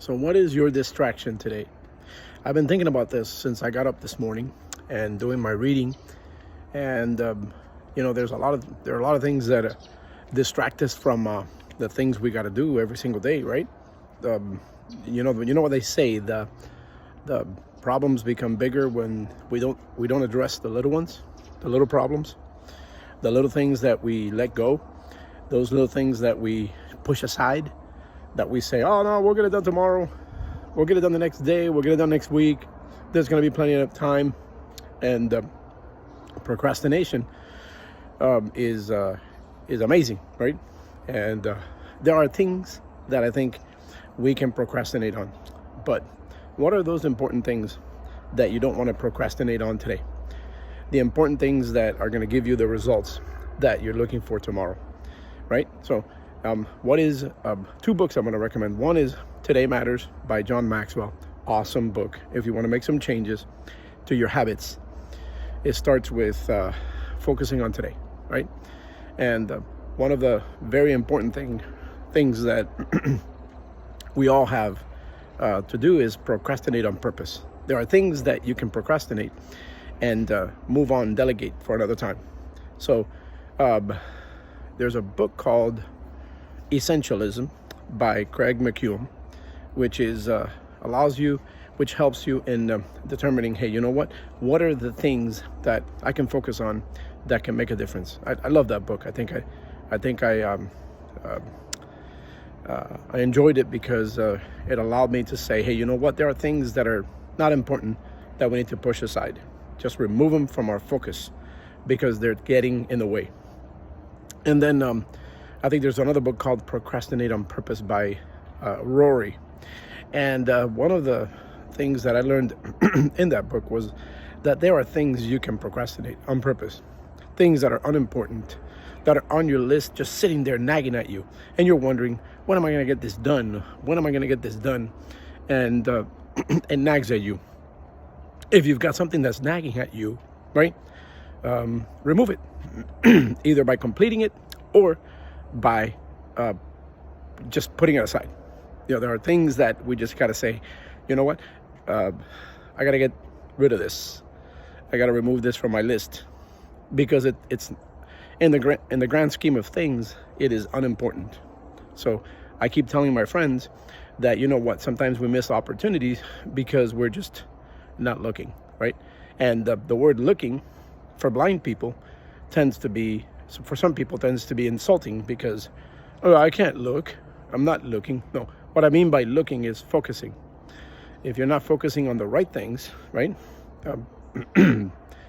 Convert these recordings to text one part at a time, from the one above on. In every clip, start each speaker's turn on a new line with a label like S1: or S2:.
S1: So, what is your distraction today? I've been thinking about this since I got up this morning and doing my reading. And there are a lot of things that distract us from the things we got to do every single day, right? Um, you know what they say: the problems become bigger when we don't address the little ones, the little problems, the little things that we let go, those little things that we push aside, that we say, oh no, we'll get it done tomorrow, we'll get it done the next day, we'll get it done next week, there's going to be plenty of time. And procrastination is amazing, right? And there are things that I think we can procrastinate on, but what are those important things that you don't want to procrastinate on today? The important things that are going to give you the results that you're looking for tomorrow, right? So what is two books I'm going to recommend? One is Today Matters by John Maxwell. Awesome book if you want to make some changes to your habits. It starts with focusing on today, right? And one of the very important things that we all have to do is procrastinate on purpose. There are things that you can procrastinate and move on, delegate for another time. So there's a book called Essentialism by Craig McEwen, which is which helps you in determining, hey, you know what are the things that I can focus on that can make a difference. I love that book. I enjoyed it because it allowed me to say, hey, you know what, there are things that are not important that we need to push aside. Just remove them from our focus because they're getting in the way. And then I think there's another book called Procrastinate on Purpose by Rory. And one of the things that I learned in that book was that there are things you can procrastinate on purpose, things that are unimportant, that are on your list, just sitting there nagging at you, and you're wondering, when am I going to get this done? When am I going to get this done? And it nags at you. If you've got something that's nagging at you, right, remove it, either by completing it or by just putting it aside. There are things that we just got to say, you know what, I got to get rid of this. I got to remove this from my list because it's in the grand scheme of things, it is unimportant. So I keep telling my friends that, you know what, sometimes we miss opportunities because we're just not looking, right? And the word looking for blind people for some people tends to be insulting because, oh, I can't look, I'm not looking. No, what I mean by looking is focusing. If you're not focusing on the right things, right?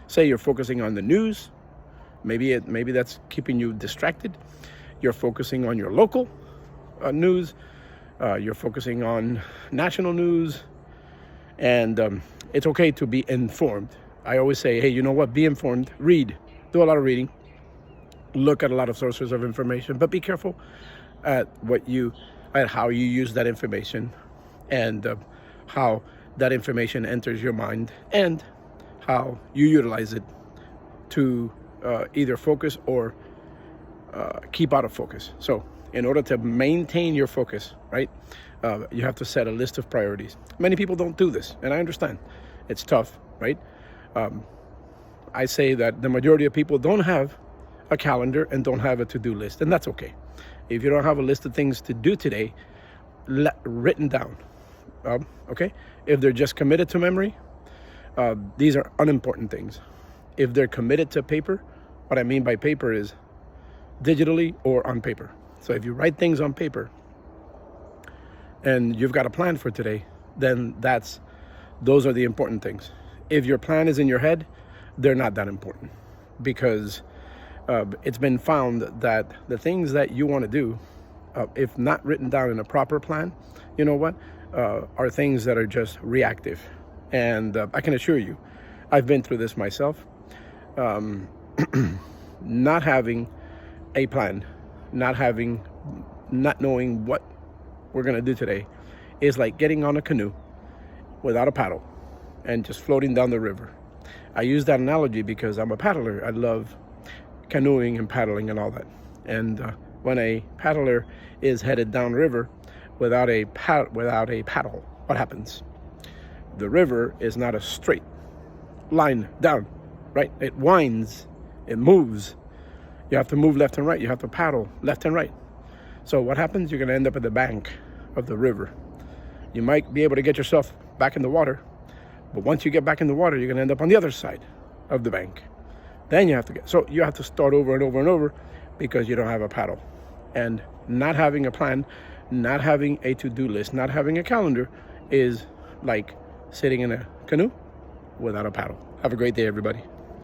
S1: Say you're focusing on the news, maybe that's keeping you distracted. You're focusing on your local news, you're focusing on national news, and it's okay to be informed. I always say, hey, you know what, be informed, read, do a lot of reading, look at a lot of sources of information, but be careful at how you use that information, and how that information enters your mind, and how you utilize it to either focus or keep out of focus. So in order to maintain your focus, right, you have to set a list of priorities. Many people don't do this, and I understand it's tough, right? I say that the majority of people don't have a calendar and don't have a to-do list, and that's okay. If you don't have a list of things to do today written down, okay? If they're just committed to memory, these are unimportant things. If they're committed to paper, what I mean by paper is digitally or on paper. So if you write things on paper and you've got a plan for today, then those are the important things. If your plan is in your head, they're not that important, because it's been found that the things that you want to do, if not written down in a proper plan, you know what, are things that are just reactive. And I can assure you, I've been through this myself. Not having a plan, not knowing what we're going to do today is like getting on a canoe without a paddle and just floating down the river. I use that analogy because I'm a paddler. I love canoeing and paddling and all that. And when a paddler is headed downriver, without a paddle, what happens? The river is not a straight line down, right? It winds, it moves. You have to move left and right. You have to paddle left and right. So what happens? You're going to end up at the bank of the river. You might be able to get yourself back in the water, but once you get back in the water, you're going to end up on the other side of the bank. Then you have to start over and over and over because you don't have a paddle. And not having a plan, not having a to-do list, not having a calendar is like sitting in a canoe without a paddle. Have a great day, everybody.